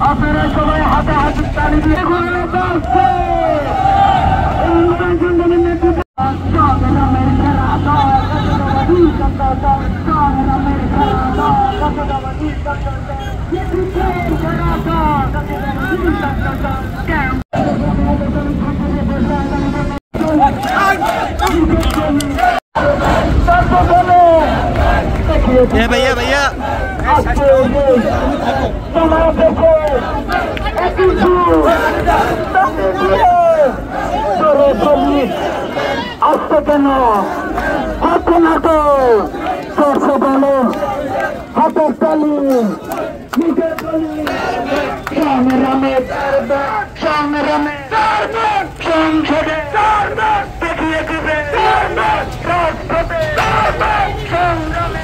আপনারা সবাই হাতে হাতে তালি দিয়ে भैया भैया আসতে কেন হাতে নাটো সরষে বলো হাতের তালি নিজের তালি সংগ্রামে সংগ্রামে সংসদে দেখিয়ে দেবে রাজপথে সংগ্রামে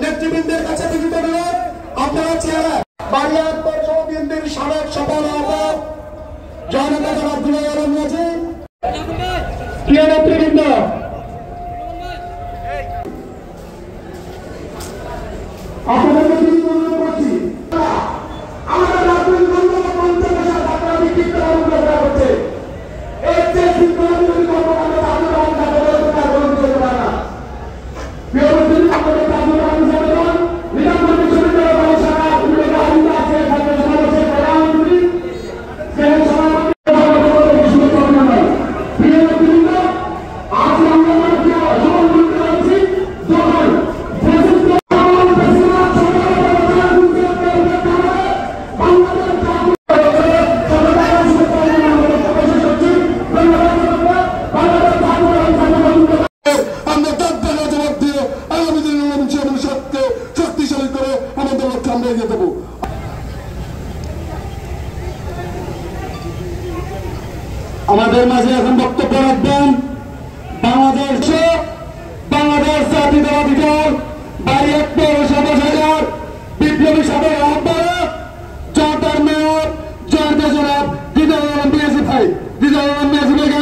নেতৃবৃন্দের কাছে লিখিত অনুরোধ আপনারা চেহারা বাড়িয়ার পৌরসভাবিন্দুর সাবেক সফল আহ্বায়ক জনতা দল আব্দুল আলম আছে প্রিয় নেতৃবৃন্দ আপনাদেরকে অনুরোধ করছি আমাদের রাজনৈতিক দলগুলো পঞ্চদশের ঢাকা বিক্ষিপ্ত করা হচ্ছে এর চেয়ে শৃঙ্খলা বিরোধী কর্মকাণ্ড রাজনৈতিক গ্রহণ করতে পারে না আমাদের মাঝে এখন বক্তব্য রাখবেন বাংলাদেশ জাতীয়তাবাদী দল বাড়িয়ার পৌরসভা শাখার বিপ্লবী সাবেক আহ্বায়ক জনতার মেয়র জনতা জনাব হৃদয় আলম মিয়াজি ভাই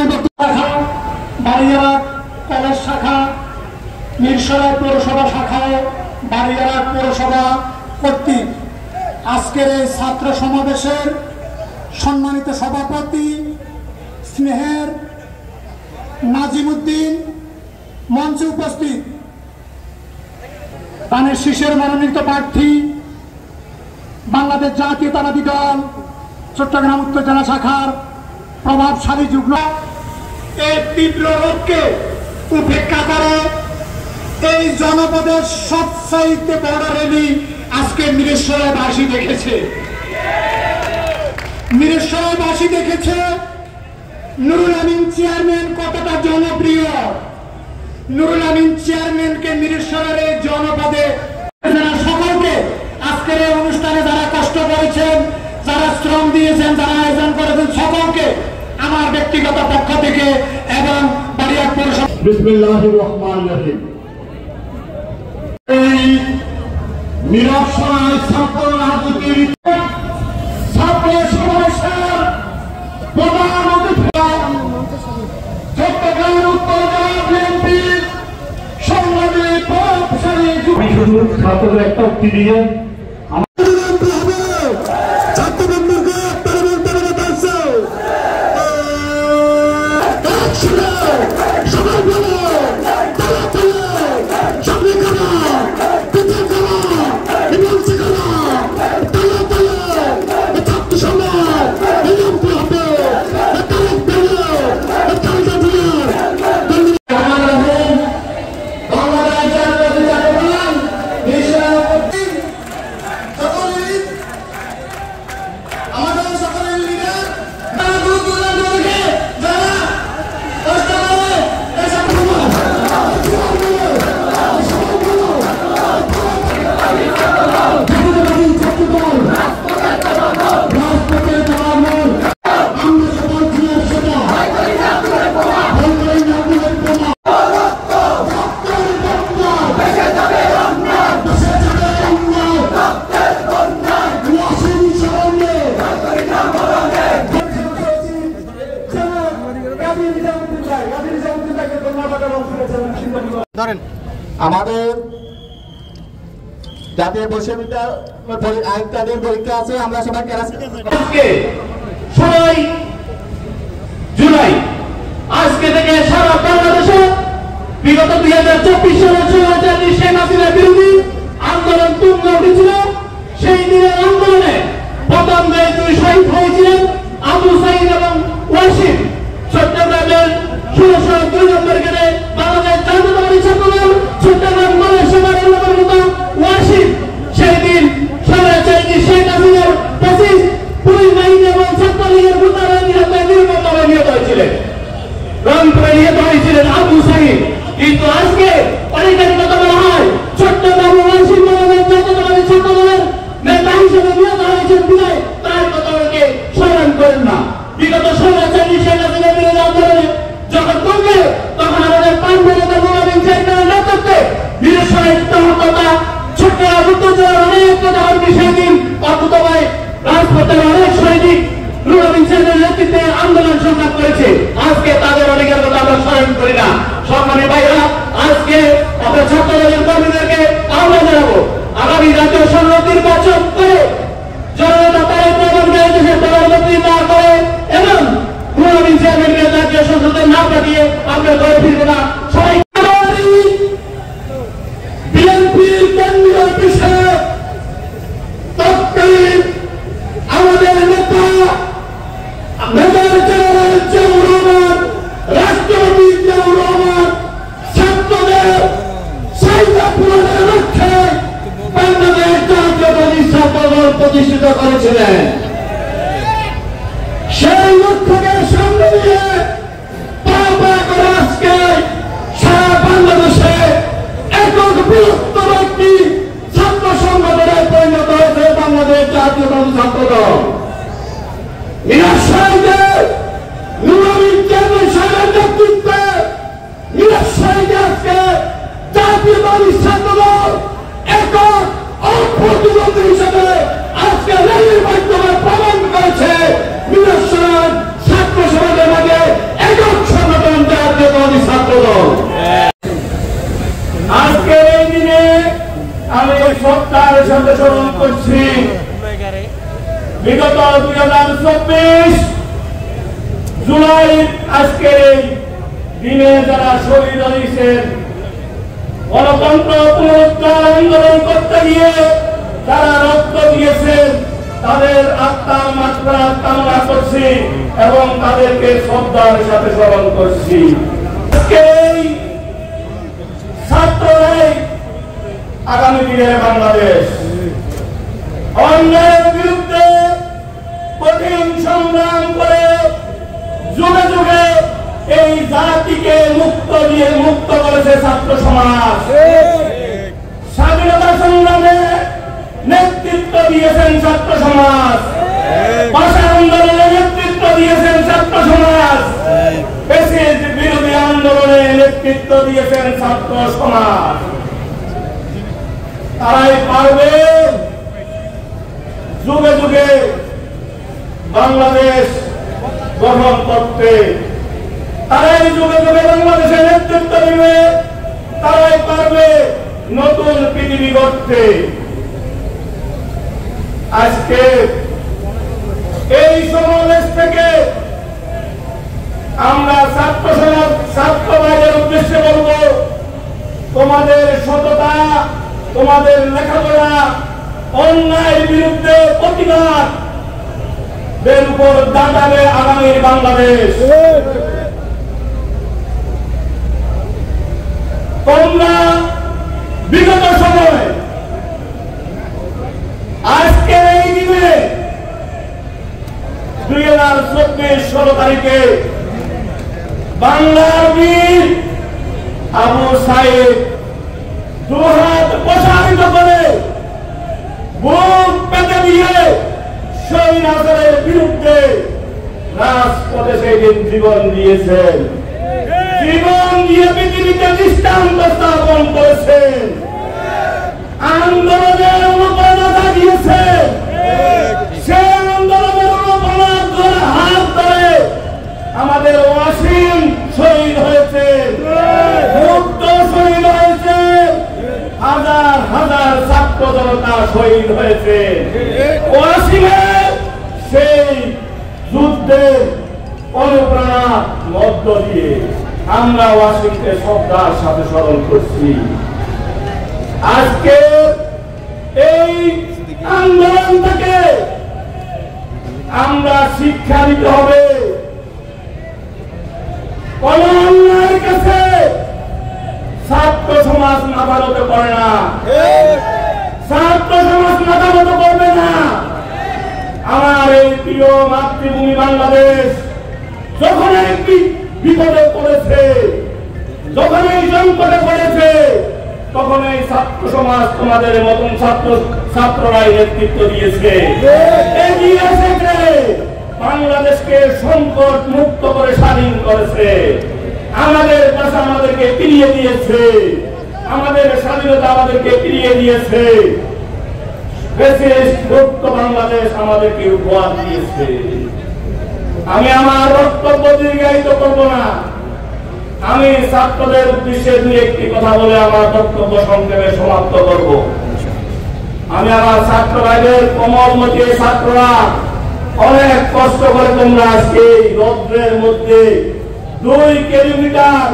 বক্তব্য রাখা বাড়িয়ার কলেজ শাখা মিরসরাই পৌরসভা শাখায় বাড়িয়ার পৌরসভা কর্তৃক আজকের এই ছাত্র সমাবেশের সম্মানিত সভাপতি স্নেহের নাজিমউদ্দিন মঞ্চে উপস্থিত ধানের শীষের মনোনীত প্রার্থী বাংলাদেশ জাতীয়তাবাদী দল চট্টগ্রাম উত্তর জেলা শাখার প্রভাবশালী যুগ্ম এই তীব্র রোগকে উপেক্ষা করে এই জনপদের সবচাইতে বড় র্যালি আজকে মিরেশ্বরাবাসী দেখেছে। মিরেশ্বরাবাসী দেখেছে নুরুল আমিন চেয়ারম্যান কতটা জনপ্রিয়। নুরুল আমিন চেয়ারম্যানকে মিরেশ্বরের এই জনপদে যারা সকলকে আজকের এই অনুষ্ঠানে যারা কষ্ট করেছেন, যারা শ্রম দিয়েছেন, যারা আয়োজন করেছেন, সকলকে আমার ব্যক্তিগত পক্ষ থেকে এবং বাড়িয়া পৌরসভা বিসমিল্লাহির রহমানির রহিম। এই মিরেশ্বর ছাত্র রাজনীতির ছাত্র সমাবেশের প্রধান অতিথি চট্টগ্রাম উত্তর জেলা বিএনপির সংগ্রামী প্রভাবশালী ছাত্রদের একটা উক্তি দিয়ে আমাদের জাতীয় বিশ্ববিদ্যালয় পরীক্ষা আছে। আমরা সবাই জুলাই আজকে থেকে সারা বাংলাদেশে বিগত 2024 সালে শেখ হাসিনা বিরোধী আন্দোলন তুঙ্গে উঠেছিল। সেই দিনের আন্দোলনে প্রথম দুই শহীদ হয়েছিলেন আবু সাইদ এবং ওয়াসিম। চট্টগ্রামের 1602 নম্বর গেটে বাংলাদেশ জাতীয়তাবাদী ছাত্রদল চট্টগ্রাম মহাসভার ওয়াসিম সেই দিন স্বৈরাচারী শেখ হাসিনার ফ্যাসিস্ট পুলিশ বাহিনী এবং ছাত্রলীগের গুন্ডারা নিরাপত্তাভাবে নিহত হয়েছিলেন। রংপুরে নিহত হয়েছিলেন আবু সাইদ। কিন্তু আজকে অনেকের কথা বলা হয় চট্টগ্রাম ওয়াসিম বাংলাদেশ জাতীয়তাবাদী ছাত্রদলের নেতা হিসেবে নিহত হয়েছেন বিদায় তার কথা অনেকে স্মরণ করেন না। বিগত স্বৈরাচারী শেখ হাসিনার বিরোধী আন্দোলনে যখন করবে তখন আমাদের পাঁচজন নেতা মোহাম্মদ চেয়ারম্যানের নেতৃত্বে বীরশহীদ তহততা চট্টগ্রাম উত্তর জেলার অনেক নেতাকর্মী সেই দিন অকুতভাবে রাজপথের অনেক সৈনিক মোহাম্মদ চেয়ারম্যানের নেতৃত্বে আন্দোলন সংগ্রাম করেছে। আজকে তাদের অনেকের কথা আমরা স্মরণ করি না। সম্মানিত ভাইরা, আজকে আমরা ছাত্রদলের কর্মীদেরকে আহ্বান জানাবো আগামী জাতীয় সংসদ নির্বাচন করে জনতা তারেক রহমানকে দেশের প্রধানমন্ত্রী না করে এবং মোহাম্মদ চেয়ারম্যানকে জাতীয় সংসদে না পাঠিয়ে আমরা ঘরে ফিরবো না। সবাই বিএনপির কেন্দ্রীয় বিষয়ে তৎকালীন আমাদের নেতা মেজর জেনারেল জিয়াউর রহমান, রাষ্ট্রপতি জিয়াউর রহমান ছাত্রদের চাহিদা পূরণের লক্ষ্যে বাংলাদেশ জাতীয়তাবাদী ছাত্রদল প্রতিষ্ঠিত করেছিলেন। সেই লক্ষ্যকে সামনে নিয়ে আজকে সারা বাংলাদেশে একক বৃহত্তর একটি ছাত্র সংগঠনে পরিণত হয়েছে বাংলাদেশ জাতীয়তাবাদী ছাত্রদল। মিরাশাহীদের নুরুল আমিন চেয়ারম্যান সাহেবের নেতৃত্বে মিরাশাহীকে আজকে জাতীয়তাবাদী ছাত্রদল একক অপ্রতিদ্বন্দ্বী হিসেবে আজকে র্যালির মাধ্যমে প্রমাণ করেছে মিরাশাহী ছাত্র সমাজের মাঝে একক সংগঠন জাতীয়তাবাদী ছাত্রদল। আজকের এই দিনে আমি শ্রদ্ধার সাথে স্মরণ করছি বিগত 2024 জুলাই আজকের এই দিনে যারা শহীদ হয়েছেন, গণতন্ত্র পুনরুদ্ধার আন্দোলন করতে গিয়ে যারা রক্ত দিয়েছেন, তাদের আত্মার মাগফিরাত কামনা করছি এবং তাদেরকে শ্রদ্ধার সাথে স্মরণ করছি। আজকে ছাত্ররা পীরের বাংলাদেশ। অন্যায়ের বিরুদ্ধে কঠিন সংগ্রাম করে যুগে যুগে এই জাতিকে মুক্ত করেছে ছাত্র সমাজ। স্বাধীনতা সংগ্রামে নেতৃত্ব দিয়েছেন ছাত্র সমাজ, ভাষা আন্দোলনে নেতৃত্ব দিয়েছেন ছাত্র সমাজ, ফ্যাসিস্ট বিরোধী আন্দোলনে নেতৃত্ব দিয়েছেন ছাত্র সমাজ। তারাই পারবে যুগে যুগে বাংলাদেশ গঠন করতে, তারাই যুগে যুগে বাংলাদেশের নেতৃত্ব দিবে, তারাই পারবে নতুন পৃথিবী গড়তে। আজকে এই সমাবেশ থেকে আমরা ছাত্র সমাজ ছাত্র ভাইদের উদ্দেশ্যে বলব, তোমাদের সততা, তোমাদের লেখাপড়া, অন্যায়ের বিরুদ্ধে প্রতিবাদ এর উপর দাঁড়াবে আগামীর বাংলাদেশ। তোমরা বিগত সময় আজকের এই দিনে 2024 16 তারিখে বাংলার বীর আবু সাইদ দুহাত প্রসারিত করে বুক পেতে দিয়ে স্বৈরাচারের বিরুদ্ধে রাজপথে সেদিন জীবন দিয়েছেন, জীবন দিয়ে পৃথিবীতে দৃষ্টান্ত স্থাপন করেছেন, আন্দোলনের অনুপ্রেরণা দিয়েছেন। সেই আন্দোলনের অনুপ্রেরণার হাত ধরে আমাদের ওয়াসিম শহীদ হয়েছে, মুক্ত শহীদ হয়েছে, হাজার হাজার ছাত্র জনতা শহীদ হয়েছে। ওয়াসিমের সেই যুদ্ধের অনুপ্রেরণা মধ্য দিয়ে আমরা ওয়াসিমকে শ্রদ্ধার সাথে স্মরণ করছি। আজকে এই আন্দোলন থেকে আমরা শিক্ষা দিতে হবে, কোন অন্যায়ের কাছে ছাত্র সমাজ মাথা নত করে না, ছাত্র সমাজ মাথা নত করবে না। আমার এই প্রিয় মাতৃভূমি বাংলাদেশ যখন একটি বিপদে পড়েছে, যখন এই সংকটে পড়েছে, তখন এই ছাত্র সমাজ তোমাদের মতন ছাত্ররাই নেতৃত্ব দিয়েছে, এগিয়ে এসেছে, বাংলাদেশকে সংকট মুক্ত করে স্বাধীন করেছে। আমাদের ভাষা আমাদেরকে ফিরিয়ে দিয়েছে, আমাদের স্বাধীনতা আমাদেরকে ফিরিয়ে দিয়েছে, মুক্ত বাংলাদেশ আমাদেরকে উপহার দিয়েছে। আমি আমার বক্তব্য দীর্ঘায়িত করব না, আমি ছাত্রদের উদ্দেশ্যে দুই একটি কথা বলে আমার বক্তব্য সংক্ষেপে সমাপ্ত করব। আমি আমার ছাত্র ভাইদের কোমলমতি ছাত্ররা অনেক কষ্ট করে তোমরা আজকে রৌদ্রের মধ্যে 2 কিলোমিটার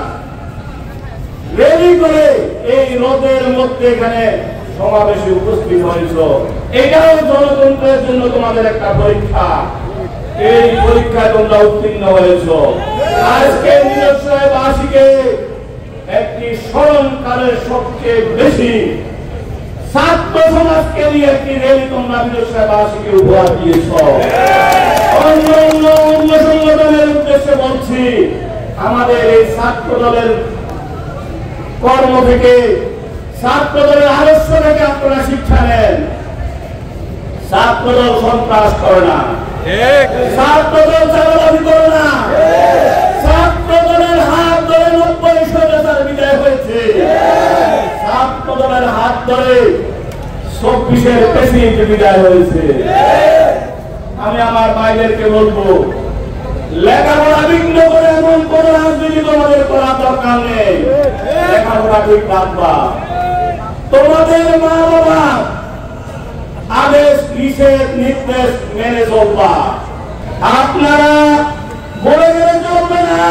রেলি করে এই রোদের মধ্যে এখানে সমাবেশে উপস্থিত হয়েছ। এটাও গণতন্ত্রের জন্য তোমাদের একটা পরীক্ষা, এই পরীক্ষায় তোমরা উত্তীর্ণ হয়েছ। আজকে নিরস্বয়বাসীকে একটি স্মরণকালের সবচেয়ে বেশি ছাত্র সমাজকে নিয়ে একটি রেলি তোমরা নিরস্বয়বাসীকে উপহার দিয়েছ। অন্য অন্য অঙ্গ সংগঠনের উদ্দেশ্যে বলছি, আমাদের এই ছাত্র দলের কর্ম থেকে, ছাত্র দলের আদর্শ থেকে আপনারা শিক্ষা নেন। ছাত্র দল সন্ত্রাস করে না, ছাত্র দল চাঁদাবাজি করে না, ছাত্র দলের হাত ধরে 90 স্বৈরাচার বিদায় হয়েছে, ছাত্র দলের হাত ধরে 24-এর প্রেসিডেন্ট বিদায় হয়েছে। আমি আমার ভাইদেরকে বলবো, লেখাপড়া বিঘ্ন করে এমন কোন রাজনীতি তোমাদের করার দরকার নেই। লেখাপড়া ঠিক রাখবা, তোমাদের মা বাবা আদেশ নিষেধ নির্দেশ মেনে চলবা, আপনারা বলে গেলে চলবে না।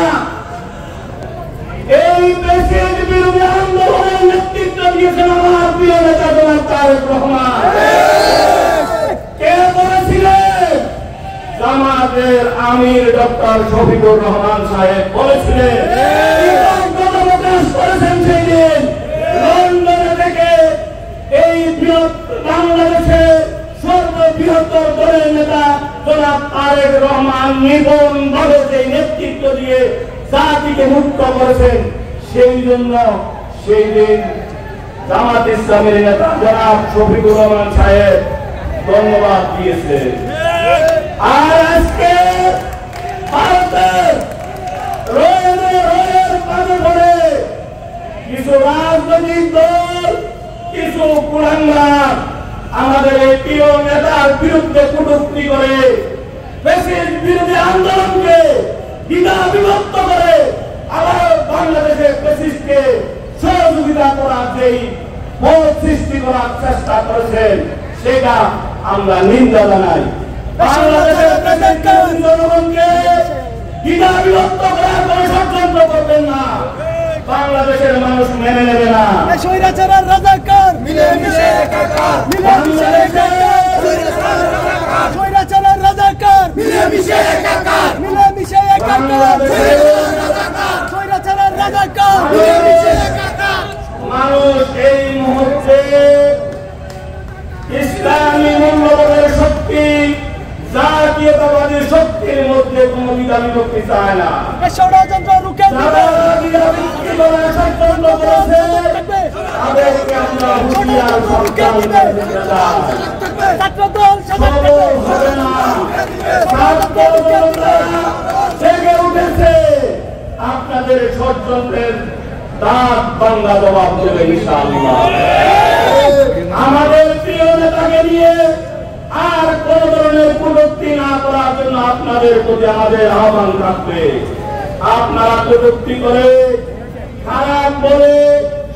এই দেশের বিরুদ্ধে আন্দোলনের নেতৃত্ব দিয়েছেন আমার প্রিয় নেতা জনাব তারেক রহমান। কে বলেছিলেন? জামাতের আমির ডক্টর শফিকুর রহমান সাহেব বলেছিলেন, প্রকাশ করেছেন সেই দিন লন্ডনে থেকে এই তারেক রহমান নিবন্ধভাবে যে নেতৃত্ব দিয়ে জাতিকে মুক্ত করেছেন, সেই জন্য সেই দিন জামাত ইসলামের নেতা জনাব শফিকুর রহমান সাহেব ধন্যবাদ দিয়েছে। আর আজকে ভারতের রয়ের পাশে ধরে কিছু রাজনৈতিক দল, কিছু কুলাঙ্গার আমাদের এই প্রিয় নেতার বিরুদ্ধে কটূক্তি করে, ফ্যাসিস্ট বিরোধী আন্দোলনকে দ্বিধা বিভক্ত করে আবার বাংলাদেশের ফ্যাসিস্টকে সহযোগিতা করার যেই পথ সৃষ্টি করার চেষ্টা করেছেন, সেটা আমরা নিন্দা জানাই। বাংলাদেশের জনগণকে দ্বিধা বিভক্ত করার কোনো ষড়যন্ত্র করবেন না, বাংলাদেশের মানুষ মেনে নেবে না। স্বৈরাচারের রাজাকার মিলেমিশে একাকার, মিলেমিশে একাকার, স্বৈরাচারের রাজাকার মিলেমিশে একাকার, মিলেমিশে একাকার, স্বৈরাচারের রাজাকার মিলেমিশে একাকার। মানুষ এই মুহূর্তে ইসলামী মূল্যবোধের শক্তি, জাতীয়তাবাদী শক্তির মধ্যে কোনো দ্বিধা বিভক্তি চায় না। ষড়যন্ত্র রুখে যারা দ্বিধা বিভক্তি করার ষড়যন্ত্র করেছে, তাদেরকে আমরা হুঁশিয়ার সাবধান করে দিতে ছাত্রদল হবে না। ছাত্র জনতা জেগে উঠেছে, আপনাদের ষড়যন্ত্রের দাঁত ভাঙা জবাব দেবে ইনশাআল্লাহ। আমাদের প্রিয় নেতাকে নিয়ে আর কোন ধরনের কটূক্তি না করার জন্য আপনাদের প্রতি আমাদের আহ্বান থাকবে। আপনারা কটূক্তি করে, খারাপ বলে,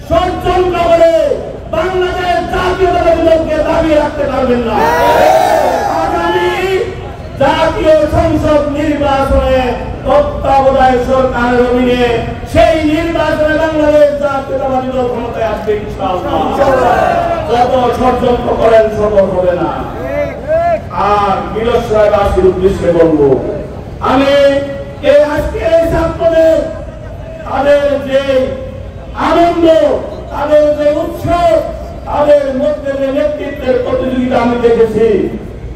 ষড়যন্ত্র করে বাংলাদেশ জাতীয়তাবাদীকে দাবিয়ে রাখতে পারবেন না। আগামী জাতীয় সংসদ নির্বাচনে তত্ত্বাবধায়ক সরকারের অধীনে সেই নির্বাচনে বাংলাদেশ জাতীয়তাবাদী দল ক্ষমতায় আসবে ইনশাআল্লাহ। যত ষড়যন্ত্র করেন সফল হবে না। আর বিরোধীবাসীর উদ্দেশ্যে বলবো, আমি আজকে এই ছাত্রদের তাদের যে আনন্দ, তাদের যে উৎসব, তাদের মধ্যে যে নেতৃত্বের প্রতিযোগিতা আমি দেখেছি,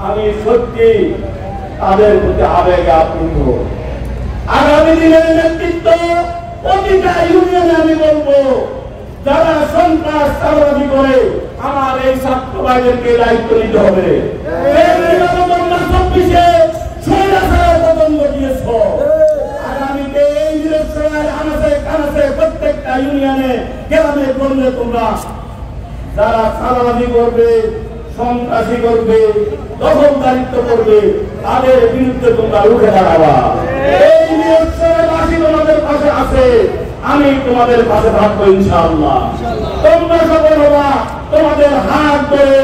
আমি সত্যি তাদের প্রতি আবেগে আপ্লুত। আগামী দিনের নেতৃত্ব প্রতিটা ইউনিয়নে আমি বলবো, যারা সন্ত্রাস চালাবাজি করে আমার এই ছাত্র ভাইদেরকে দায়িত্ব নিতে হবে। আগামীতে এই নিরক্ষরায় আনাচে কানাচে প্রত্যেকটা ইউনিয়নে গ্রামে করলে তোমরা যারা চালাবাজি করবে, সন্ত্রাসী করবে, দখলদারিত্ব করবে, তাদের বিরুদ্ধে তোমরা রুখে দাঁড়াবা। এই নিরক্ষরাবাসী তোমাদের পাশে আছে, আমি তোমাদের পাশে থাকবো ইনশাআল্লাহ। তোমরা সফল হবা, তোমাদের হাত ধরে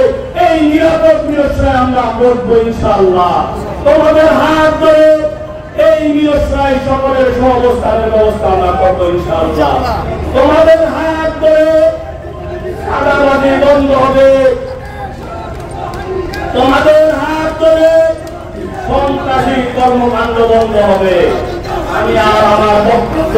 এই নিরাপদ নিরক্ষরায় আমরা করবো ইনশাআল্লাহ। তোমাদের হাত ধরে এই নিরক্ষরায় সকলের সহাবস্থানের ব্যবস্থা আমরা করবো ইনশাআল্লাহ। তোমাদের হাত ধরে চাঁদাবাজি বন্ধ হবে, তোমাদের হাত ধরে সন্ত্রাসী কর্মকাণ্ড বন্ধ হবে। আমি আর আমার বক্তব্য